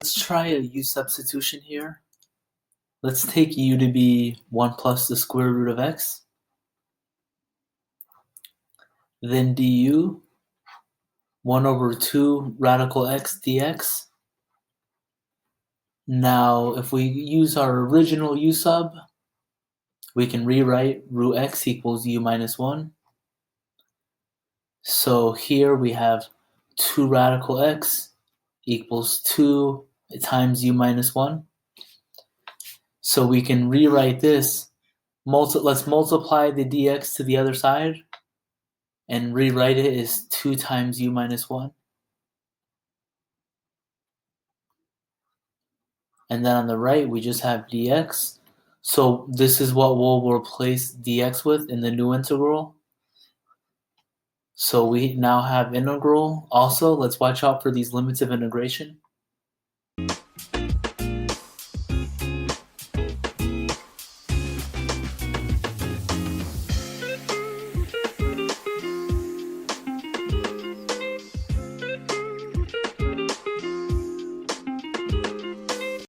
Let's try a u substitution here. Let's take u to be 1 plus the square root of x. Then du, 1 over 2 radical x dx. Now, if we use our original u sub, we can rewrite root x equals u minus 1. So here we have 2 radical x equals 2 times u minus 1. So we can rewrite this. Let's multiply the dx to the other side and rewrite it as 2 times u minus 1. And then on the right, we just have dx. So this is what we'll replace dx with in the new integral. So we now have integral. Also, let's watch out for these limits of integration.